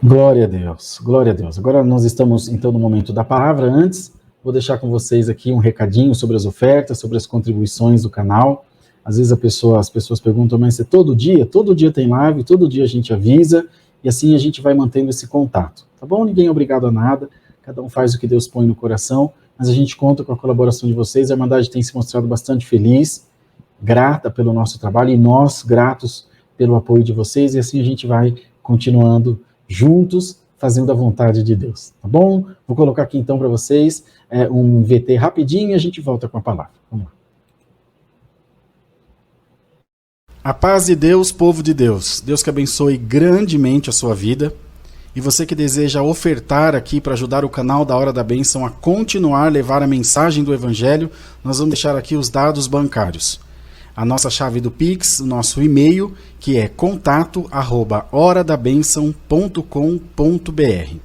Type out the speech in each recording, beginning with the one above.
Glória a Deus, glória a Deus. Agora nós estamos então no momento da palavra. Antes, vou deixar com vocês aqui um recadinho sobre as ofertas, sobre as contribuições do canal. Às vezes as pessoas perguntam, mas é todo dia? Todo dia tem live, todo dia a gente avisa, e assim a gente vai mantendo esse contato, tá bom? Ninguém é obrigado a nada, cada um faz o que Deus põe no coração, mas a gente conta com a colaboração de vocês. A Irmandade tem se mostrado bastante feliz, grata pelo nosso trabalho, e nós gratos pelo apoio de vocês, e assim a gente vai continuando juntos, fazendo a vontade de Deus, tá bom? Vou colocar aqui então para vocês um VT rapidinho e a gente volta com a palavra. Vamos lá. A paz de Deus, povo de Deus. Deus que abençoe grandemente a sua vida. E você que deseja ofertar aqui para ajudar o canal da Hora da Bênção a continuar a levar a mensagem do Evangelho, nós vamos deixar aqui os dados bancários. A nossa chave do Pix, o nosso e-mail, que é contato@horadabenção.com.br.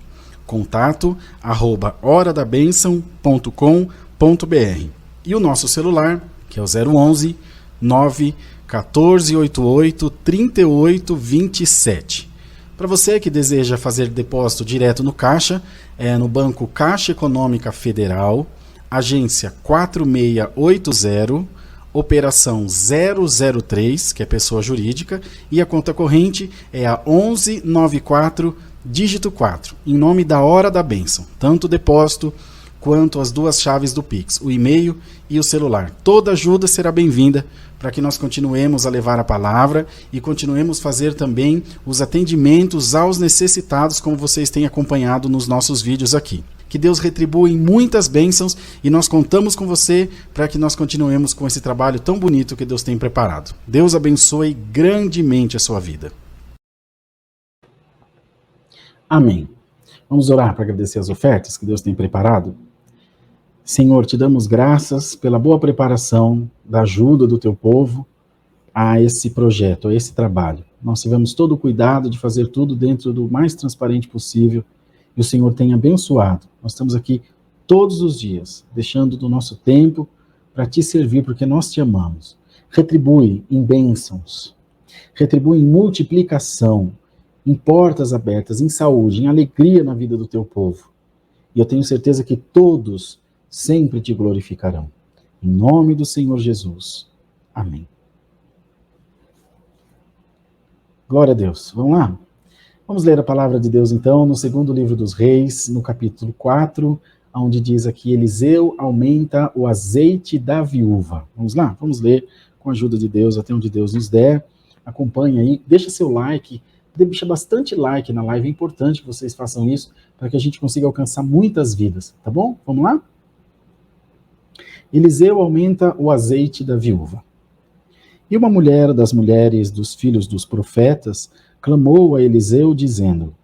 contato@horadabenção.com.br. E o nosso celular, que é o 011 91488 3827. Para você que deseja fazer depósito direto no Caixa, é no Banco Caixa Econômica Federal, agência 4680, operação 003, que é pessoa jurídica, e a conta corrente é a 1194, dígito 4, em nome da Hora da Bênção, tanto o depósito quanto as duas chaves do Pix, o e-mail e o celular. Toda ajuda será bem-vinda para que nós continuemos a levar a palavra e continuemos a fazer também os atendimentos aos necessitados, como vocês têm acompanhado nos nossos vídeos aqui. Que Deus retribua em muitas bênçãos e nós contamos com você para que nós continuemos com esse trabalho tão bonito que Deus tem preparado. Deus abençoe grandemente a sua vida. Amém. Vamos orar para agradecer as ofertas que Deus tem preparado? Senhor, te damos graças pela boa preparação da ajuda do teu povo a esse projeto, a esse trabalho. Nós tivemos todo o cuidado de fazer tudo dentro do mais transparente possível e o Senhor tem abençoado. Nós estamos aqui todos os dias, deixando do nosso tempo para te servir, porque nós te amamos. Retribui em bênçãos, retribui em multiplicação, em portas abertas, em saúde, em alegria na vida do teu povo. E eu tenho certeza que todos sempre te glorificarão. Em nome do Senhor Jesus. Amém. Glória a Deus. Vamos lá? Vamos ler a palavra de Deus, então, no segundo livro dos Reis, no capítulo 4, onde diz aqui, Eliseu aumenta o azeite da viúva. Vamos lá? Vamos ler com a ajuda de Deus, até onde Deus nos der. Acompanhe aí, deixa seu like, deixa bastante like na live, é importante que vocês façam isso, para que a gente consiga alcançar muitas vidas, tá bom? Vamos lá? Eliseu aumenta o azeite da viúva. E uma mulher das mulheres dos filhos dos profetas clamou a Eliseu, dizendo,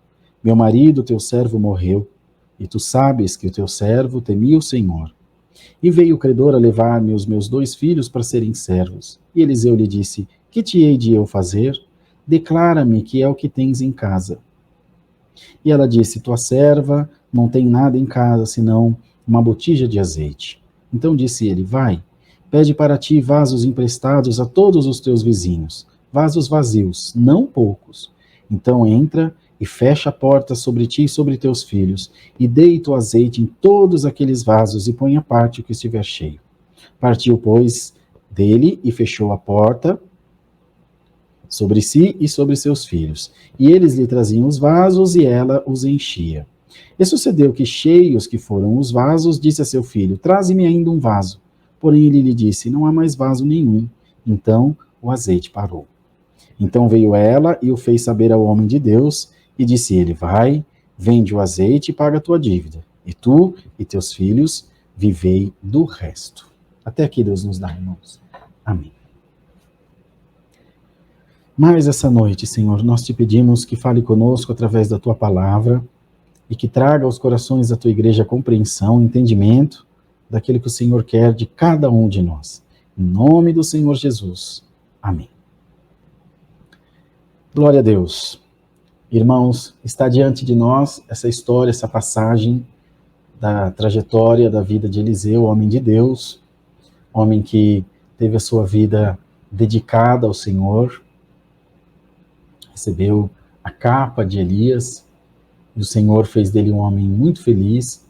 meu marido, teu servo, morreu, e tu sabes que o teu servo temia o Senhor. E veio o credor a levar-me os meus 2 filhos para serem servos. E Eliseu lhe disse, que te hei de eu fazer? Declara-me que é o que tens em casa. E ela disse, tua serva não tem nada em casa, senão uma botija de azeite. Então disse ele, vai, pede para ti vasos emprestados a todos os teus vizinhos, vasos vazios, não poucos. Então entra e fecha a porta sobre ti e sobre teus filhos, e deita o azeite em todos aqueles vasos, e põe à parte o que estiver cheio. Partiu, pois, dele e fechou a porta sobre si e sobre seus filhos. E eles lhe traziam os vasos, e ela os enchia. E sucedeu que, cheios que foram os vasos, disse a seu filho, traze-me ainda um vaso. Porém ele lhe disse, não há mais vaso nenhum. Então o azeite parou. Então veio ela e o fez saber ao homem de Deus, e disse ele, vai, vende o azeite e paga a tua dívida. E tu e teus filhos vivei do resto. Até aqui Deus nos dá, irmãos. Amém. Mas essa noite, Senhor, nós te pedimos que fale conosco através da tua palavra e que traga aos corações da tua igreja compreensão, entendimento daquilo que o Senhor quer de cada um de nós. Em nome do Senhor Jesus. Amém. Glória a Deus. Irmãos, está diante de nós essa história, essa passagem da trajetória da vida de Eliseu, homem de Deus, homem que teve a sua vida dedicada ao Senhor, recebeu a capa de Elias, E o Senhor fez dele um homem muito feliz,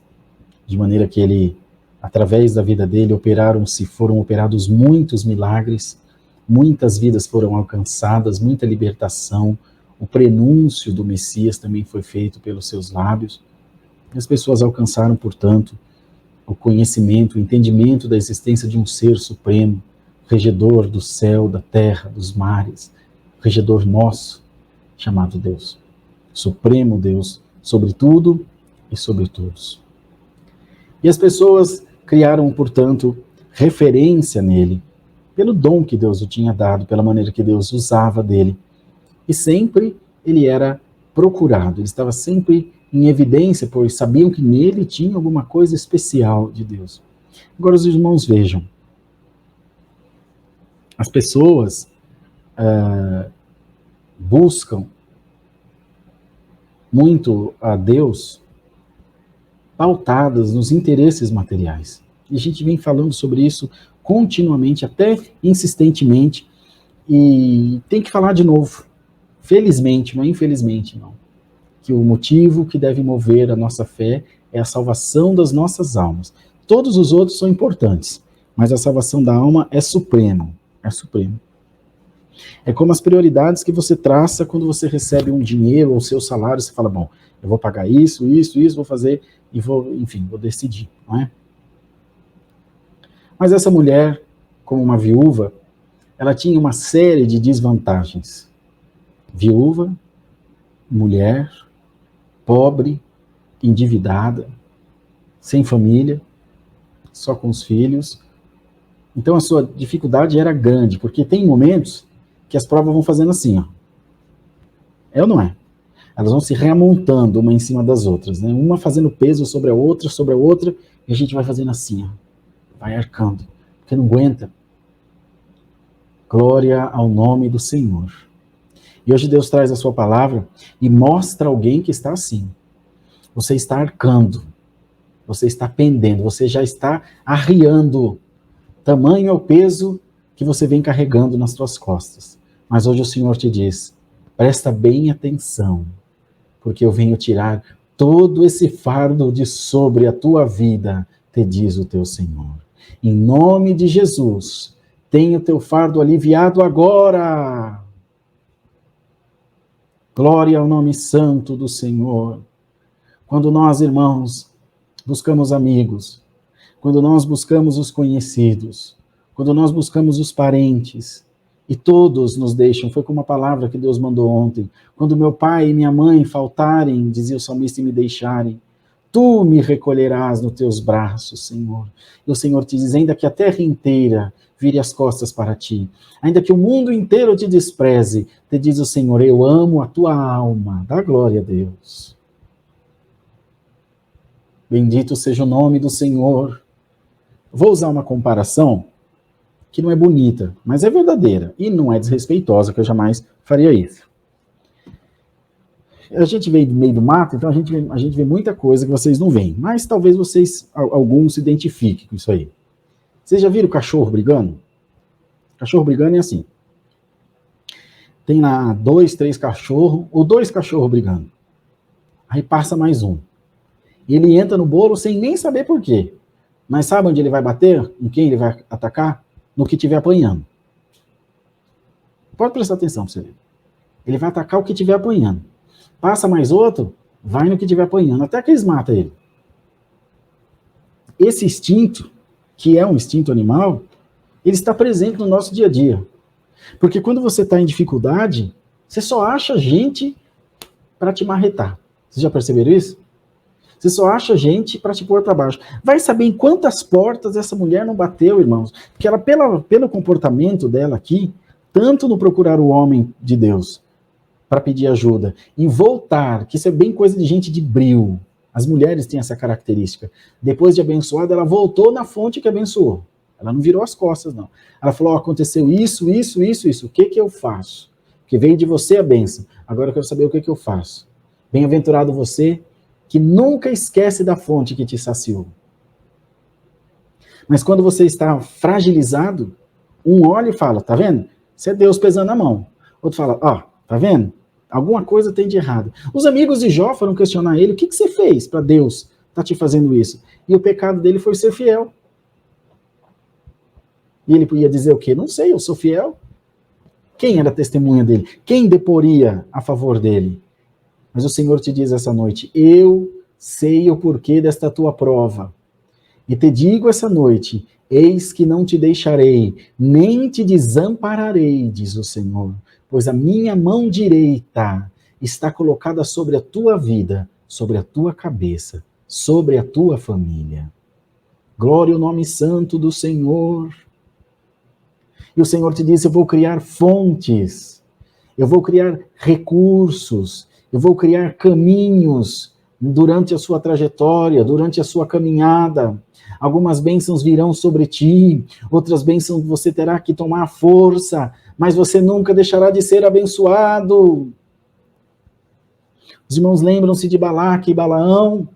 de maneira que ele, através da vida dele, foram operados muitos milagres, muitas vidas foram alcançadas, muita libertação. O prenúncio do Messias também foi feito pelos seus lábios. E as pessoas alcançaram, portanto, o conhecimento, o entendimento da existência de um ser supremo, regedor do céu, da terra, dos mares, regedor nosso, chamado Deus. Supremo Deus, sobre tudo e sobre todos. E as pessoas criaram, portanto, referência nele, pelo dom que Deus o tinha dado, pela maneira que Deus usava dele. E sempre ele era procurado, ele estava sempre em evidência, pois sabiam que nele tinha alguma coisa especial de Deus. Agora os irmãos vejam, as pessoas buscam muito a Deus pautadas nos interesses materiais. E a gente vem falando sobre isso continuamente, até insistentemente, e tem que falar de novo. Felizmente, mas infelizmente não. Que o motivo que deve mover a nossa fé é a salvação das nossas almas. Todos os outros são importantes, mas a salvação da alma é supremo. É supremo. É como as prioridades que você traça quando você recebe um dinheiro ou seu salário, você fala, bom, eu vou pagar isso, vou fazer, e vou decidir, não é? Mas essa mulher, como uma viúva, ela tinha uma série de desvantagens. Viúva, mulher, pobre, endividada, sem família, só com os filhos. Então a sua dificuldade era grande, porque tem momentos que as provas vão fazendo assim, ó. É ou não é? Elas vão se remontando uma em cima das outras, né? Uma fazendo peso sobre a outra, e a gente vai fazendo assim, ó. Vai arcando, porque não aguenta. Glória ao nome do Senhor. E hoje Deus traz a sua palavra e mostra alguém que está assim. Você está arcando, você está pendendo, você já está arriando. Tamanho é o peso que você vem carregando nas suas costas. Mas hoje o Senhor te diz, presta bem atenção, porque eu venho tirar todo esse fardo de sobre a tua vida, te diz o teu Senhor. Em nome de Jesus, tenha o teu fardo aliviado agora. Glória ao nome santo do Senhor. Quando nós, irmãos, buscamos amigos, quando nós buscamos os conhecidos, quando nós buscamos os parentes, e todos nos deixam, foi como a palavra que Deus mandou ontem, quando meu pai e minha mãe faltarem, dizia o salmista, e me deixarem, tu me recolherás nos teus braços, Senhor. E o Senhor te diz, ainda que a terra inteira vire as costas para ti, ainda que o mundo inteiro te despreze, te diz o Senhor, eu amo a tua alma, dá glória a Deus. Bendito seja o nome do Senhor. Vou usar uma comparação que não é bonita, mas é verdadeira, e não é desrespeitosa, que eu jamais faria isso. A gente veio do meio do mato, então a gente vê muita coisa que vocês não veem, mas talvez vocês, alguns, se identifiquem com isso aí. Vocês já viram cachorro brigando? Cachorro brigando é assim. Tem lá 2, 3 cachorros, ou 2 cachorros brigando. Aí passa mais um. Ele entra no bolo sem nem saber por quê. Mas sabe onde ele vai bater? Em quem ele vai atacar? No que estiver apanhando. Pode prestar atenção para você ver. Ele vai atacar o que estiver apanhando. Passa mais outro, vai no que estiver apanhando, até que eles matam ele. Esse instinto, que é um instinto animal, ele está presente no nosso dia a dia. Porque quando você está em dificuldade, você só acha gente para te marretar. Vocês já perceberam isso? Você só acha gente para te pôr para baixo. Vai saber em quantas portas essa mulher não bateu, irmãos. Porque ela, pelo comportamento dela aqui, tanto no procurar o homem de Deus para pedir ajuda, e voltar, que isso é bem coisa de gente de bril. As mulheres têm essa característica. Depois de abençoada, ela voltou na fonte que abençoou. Ela não virou as costas, não. Ela falou, aconteceu isso. O que eu faço? Porque veio de você a bênção. Agora eu quero saber o que eu faço. Bem-aventurado você que nunca esquece da fonte que te saciou. Mas quando você está fragilizado, um olha e fala, tá vendo? Isso é Deus pesando a mão. Outro fala, ó, tá vendo? Alguma coisa tem de errado. Os amigos de Jó foram questionar ele, o que você fez para Deus estar te fazendo isso? E o pecado dele foi ser fiel. E ele podia dizer o quê? Não sei, eu sou fiel. Quem era a testemunha dele? Quem deporia a favor dele? Mas o Senhor te diz essa noite, eu sei o porquê desta tua prova. E te digo essa noite, eis que não te deixarei, nem te desampararei, diz o Senhor, pois a minha mão direita está colocada sobre a tua vida, sobre a tua cabeça, sobre a tua família. Glória ao nome santo do Senhor. E o Senhor te diz, eu vou criar fontes, eu vou criar recursos, eu vou criar caminhos durante a sua trajetória, durante a sua caminhada. Algumas bênçãos virão sobre ti, outras bênçãos você terá que tomar força, mas você nunca deixará de ser abençoado. Os irmãos lembram-se de Balaque e Balaão.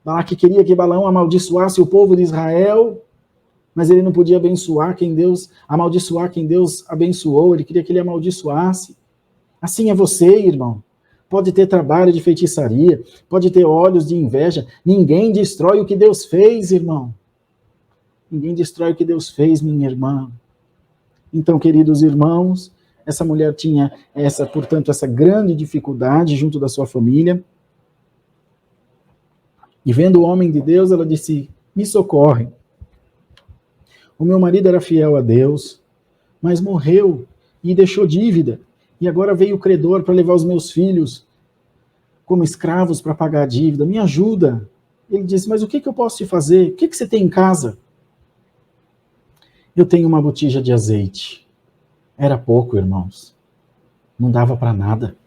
Balaque queria que Balaão amaldiçoasse o povo de Israel, mas ele não podia amaldiçoar quem Deus abençoou, ele queria que ele amaldiçoasse. Assim é você, irmão. Pode ter trabalho de feitiçaria, pode ter olhos de inveja, ninguém destrói o que Deus fez, irmão. Ninguém destrói o que Deus fez, minha irmã. Então, queridos irmãos, essa mulher tinha portanto, essa grande dificuldade junto da sua família. E vendo o homem de Deus, ela disse, me socorre. O meu marido era fiel a Deus, mas morreu e deixou dívida. E agora veio o credor para levar os meus filhos como escravos para pagar a dívida. Me ajuda. Ele disse, mas o que eu posso te fazer? O que você tem em casa? Eu tenho uma botija de azeite. Era pouco, irmãos. Não dava para nada.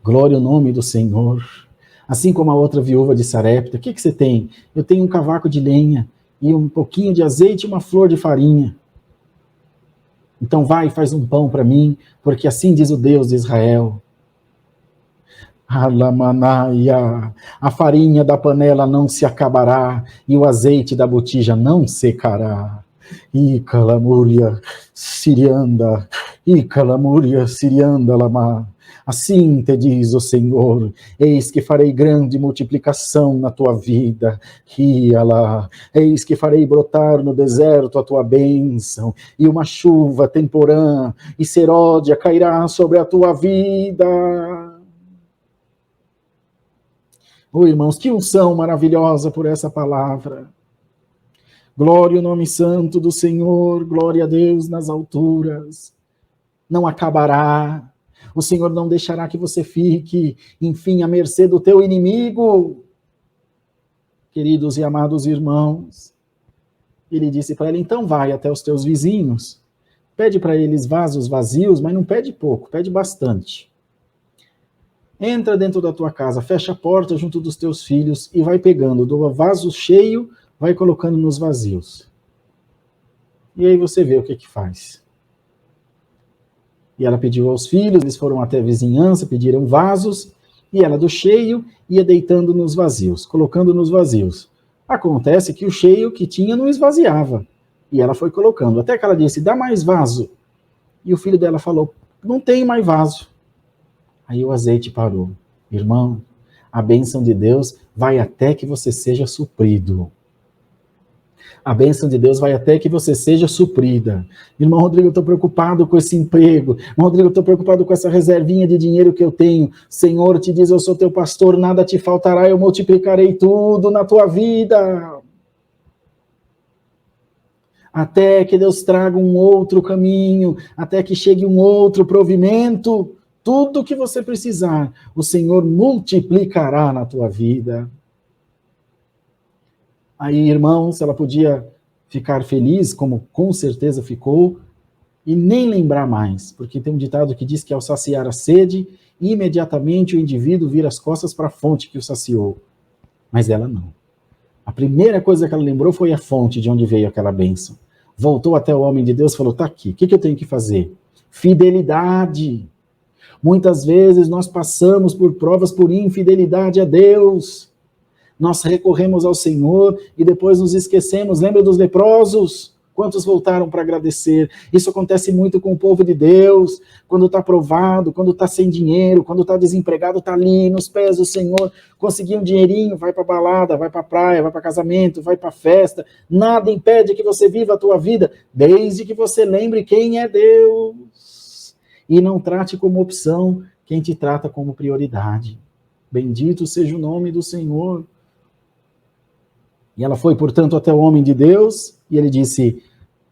Glória ao nome do Senhor. Assim como a outra viúva de Sarepta. O que você tem? Eu tenho um cavaco de lenha e um pouquinho de azeite e uma flor de farinha. Então vai e faz um pão para mim, porque assim diz o Deus de Israel. Alamanaia, a farinha da panela não se acabará e o azeite da botija não secará. Icalamúria sirianda, lama. Assim te diz o Senhor, eis que farei grande multiplicação na tua vida, eis que farei brotar no deserto a tua bênção, e uma chuva temporã e seródia cairá sobre a tua vida. Oh, irmãos, que unção maravilhosa por essa palavra. Glória ao nome santo do Senhor, glória a Deus nas alturas. Não acabará. O Senhor não deixará que você fique, enfim, à mercê do teu inimigo. Queridos e amados irmãos, ele disse para ela, então vai até os teus vizinhos, pede para eles vasos vazios, mas não pede pouco, pede bastante. Entra dentro da tua casa, fecha a porta junto dos teus filhos e vai pegando do vaso cheio, vai colocando nos vazios. E aí você vê o que faz. E ela pediu aos filhos, eles foram até a vizinhança, pediram vasos, e ela do cheio ia deitando nos vazios, colocando nos vazios. Acontece que o cheio que tinha não esvaziava, e ela foi colocando, até que ela disse, dá mais vaso. E o filho dela falou, não tem mais vaso. Aí o azeite parou. Irmão, a bênção de Deus vai até que você seja suprido. A bênção de Deus vai até que você seja suprida. Irmão Rodrigo, eu estou preocupado com esse emprego. Irmão Rodrigo, eu estou preocupado com essa reservinha de dinheiro que eu tenho. Senhor te diz, eu sou teu pastor, nada te faltará, eu multiplicarei tudo na tua vida. Até que Deus traga um outro caminho, até que chegue um outro provimento, tudo que você precisar, o Senhor multiplicará na tua vida. Aí, irmãos, ela podia ficar feliz, como com certeza ficou, e nem lembrar mais, porque tem um ditado que diz que ao saciar a sede, imediatamente o indivíduo vira as costas para a fonte que o saciou. Mas ela não. A primeira coisa que ela lembrou foi a fonte de onde veio aquela bênção. Voltou até o homem de Deus e falou, tá aqui, o que eu tenho que fazer? Fidelidade. Muitas vezes nós passamos por provas por infidelidade a Deus. Nós recorremos ao Senhor e depois nos esquecemos. Lembra dos leprosos? Quantos voltaram para agradecer? Isso acontece muito com o povo de Deus, quando está provado, quando está sem dinheiro, quando está desempregado, está ali nos pés do Senhor, conseguiu um dinheirinho, vai para balada, vai para praia, vai para casamento, vai para festa. Nada impede que você viva a tua vida, desde que você lembre quem é Deus. E não trate como opção quem te trata como prioridade. Bendito seja o nome do Senhor. E ela foi, portanto, até o homem de Deus, e ele disse,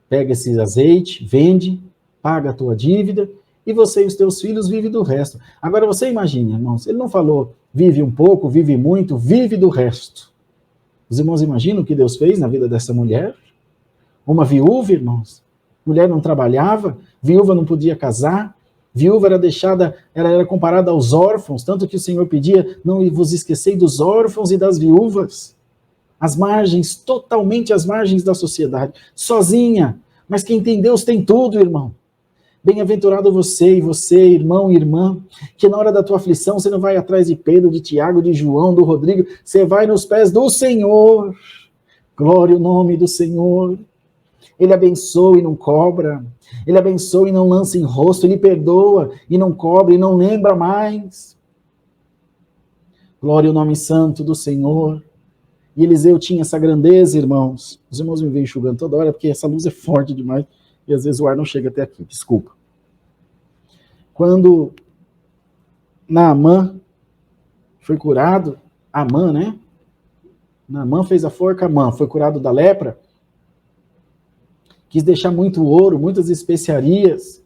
pega esse azeite, vende, paga a tua dívida, e você e os teus filhos vivem do resto. Agora você imagine, irmãos, ele não falou, vive um pouco, vive muito, vive do resto. Os irmãos imaginam o que Deus fez na vida dessa mulher? Uma viúva, irmãos. Mulher não trabalhava, viúva não podia casar, viúva era deixada, era comparada aos órfãos, tanto que o Senhor pedia, não vos esquecei dos órfãos e das viúvas. Às margens, totalmente às margens da sociedade, sozinha. Mas quem tem Deus tem tudo, irmão. Bem-aventurado você, irmão e irmã, que na hora da tua aflição você não vai atrás de Pedro, de Tiago, de João, do Rodrigo, você vai nos pés do Senhor. Glória ao nome do Senhor. Ele abençoa e não cobra. Ele abençoa e não lança em rosto. Ele perdoa e não cobra e não lembra mais. Glória ao nome santo do Senhor. E Eliseu tinha essa grandeza, irmãos. Os irmãos me vêm enxugando toda hora, porque essa luz é forte demais, e às vezes o ar não chega até aqui, desculpa. Quando Naamã foi curado, Amã, né? Naamã fez a forca, Amã foi curado da lepra, quis deixar muito ouro, muitas especiarias,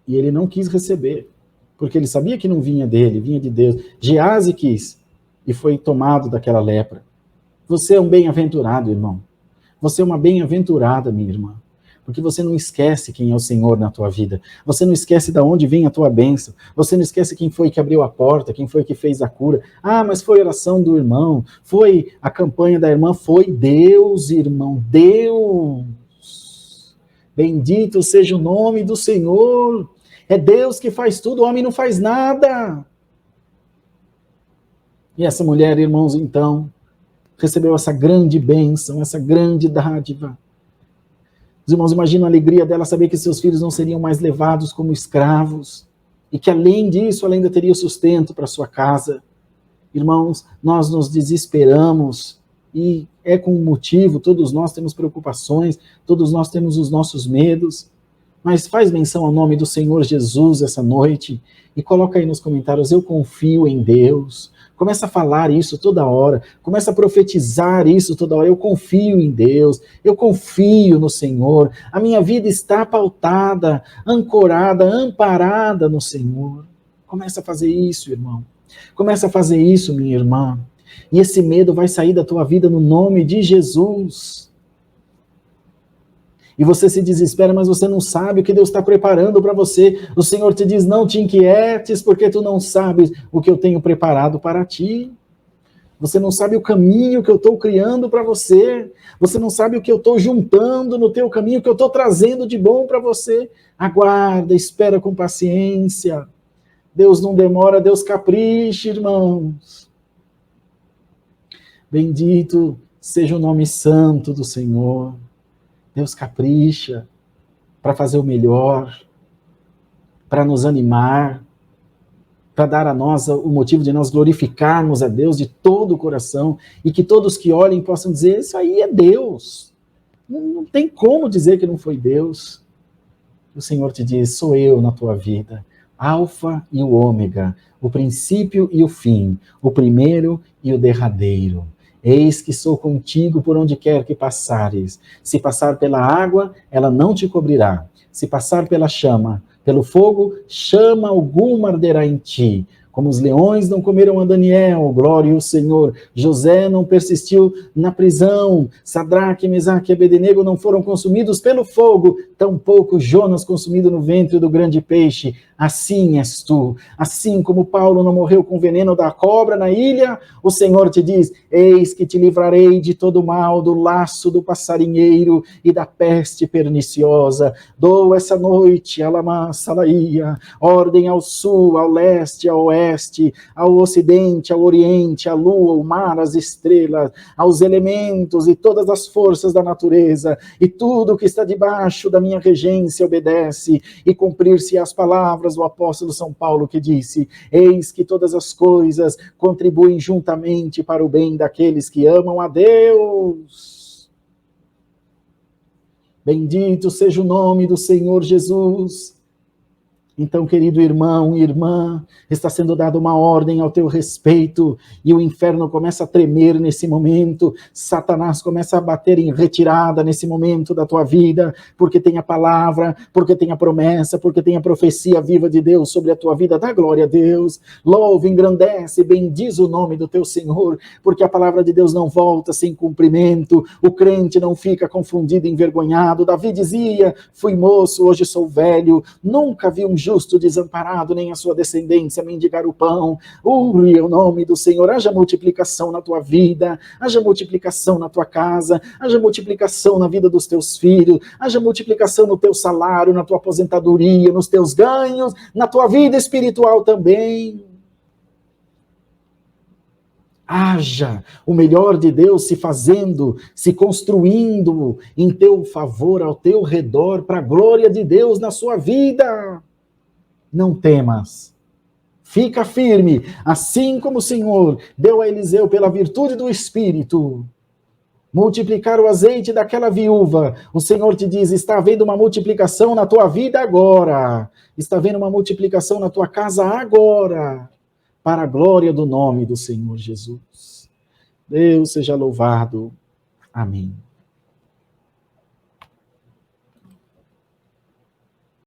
e ele não quis receber, porque ele sabia que não vinha dele, vinha de Deus. Geazi quis, e foi tomado daquela lepra. Você é um bem-aventurado, irmão. Você é uma bem-aventurada, minha irmã. Porque você não esquece quem é o Senhor na tua vida. Você não esquece de onde vem a tua bênção. Você não esquece quem foi que abriu a porta, quem foi que fez a cura. Ah, mas foi a oração do irmão, foi a campanha da irmã, foi Deus, irmão, Deus. Bendito seja o nome do Senhor. É Deus que faz tudo, o homem não faz nada. E essa mulher, irmãos, então, recebeu essa grande bênção, essa grande dádiva. Os irmãos imaginam a alegria dela saber que seus filhos não seriam mais levados como escravos, e que além disso, ela ainda teria sustento para sua casa. Irmãos, nós nos desesperamos, e é com um motivo, todos nós temos preocupações, todos nós temos os nossos medos, mas faz menção ao nome do Senhor Jesus essa noite, e coloca aí nos comentários, eu confio em Deus. Começa a falar isso toda hora, começa a profetizar isso toda hora, eu confio em Deus, eu confio no Senhor, a minha vida está pautada, ancorada, amparada no Senhor. Começa a fazer isso, irmão, começa a fazer isso, minha irmã, e esse medo vai sair da tua vida no nome de Jesus. E você se desespera, mas você não sabe o que Deus está preparando para você. O Senhor te diz, não te inquietes, porque tu não sabes o que eu tenho preparado para ti. Você não sabe o caminho que eu estou criando para você. Você não sabe o que eu estou juntando no teu caminho, o que eu estou trazendo de bom para você. Aguarda, espera com paciência. Deus não demora, Deus capricha, irmãos. Bendito seja o nome santo do Senhor. Deus capricha para fazer o melhor, para nos animar, para dar a nós o motivo de nós glorificarmos a Deus de todo o coração, e que todos que olhem possam dizer, isso aí é Deus. Não tem como dizer que não foi Deus. O Senhor te diz, sou eu na tua vida, Alfa e o Ômega, o princípio e o fim, o primeiro e o derradeiro. Eis que sou contigo por onde quer que passares. Se passar pela água, ela não te cobrirá. Se passar pela chama, pelo fogo, chama alguma arderá em ti. Como os leões não comeram a Daniel, glória ao Senhor. José não persistiu na prisão. Sadraque, Mesaque e Abednego não foram consumidos pelo fogo. tampouco Jonas consumido no ventre do grande peixe. Assim és tu. Assim como Paulo não morreu com o veneno da cobra na ilha, o Senhor te diz: eis que te livrarei de todo mal, do laço do passarinheiro e da peste perniciosa. Dou essa noite, Alamá Salaía, ordem ao sul, ao leste, ao oeste, ao ocidente, ao oriente, à lua, ao mar, às estrelas, aos elementos e todas as forças da natureza, e tudo que está debaixo da minha regência obedece, e cumprir-se as palavras do apóstolo São Paulo, que disse: eis que todas as coisas contribuem juntamente para o bem daqueles que amam a Deus. Bendito seja o nome do Senhor Jesus. Então, querido irmão e irmã, está sendo dada uma ordem ao teu respeito, e o inferno começa a tremer nesse momento, Satanás começa a bater em retirada nesse momento da tua vida, porque tem a palavra, porque tem a promessa, porque tem a profecia viva de Deus sobre a tua vida. Dá glória a Deus, louva, engrandece, bendiz o nome do teu Senhor, porque a palavra de Deus não volta sem cumprimento, o crente não fica confundido, envergonhado. Davi dizia: fui moço, hoje sou velho, nunca vi um justo desamparado, nem a sua descendência mendigar o pão. Ure o nome do Senhor. Haja multiplicação na tua vida, haja multiplicação na tua casa, haja multiplicação na vida dos teus filhos, haja multiplicação no teu salário, na tua aposentadoria, nos teus ganhos, na tua vida espiritual também. Haja o melhor de Deus se fazendo, se construindo em teu favor, ao teu redor, para a glória de Deus na sua vida. Não temas, fica firme, assim como o Senhor deu a Eliseu pela virtude do Espírito multiplicar o azeite daquela viúva. O Senhor te diz: está havendo uma multiplicação na tua vida agora, está havendo uma multiplicação na tua casa agora, para a glória do nome do Senhor Jesus. Deus seja louvado. Amém.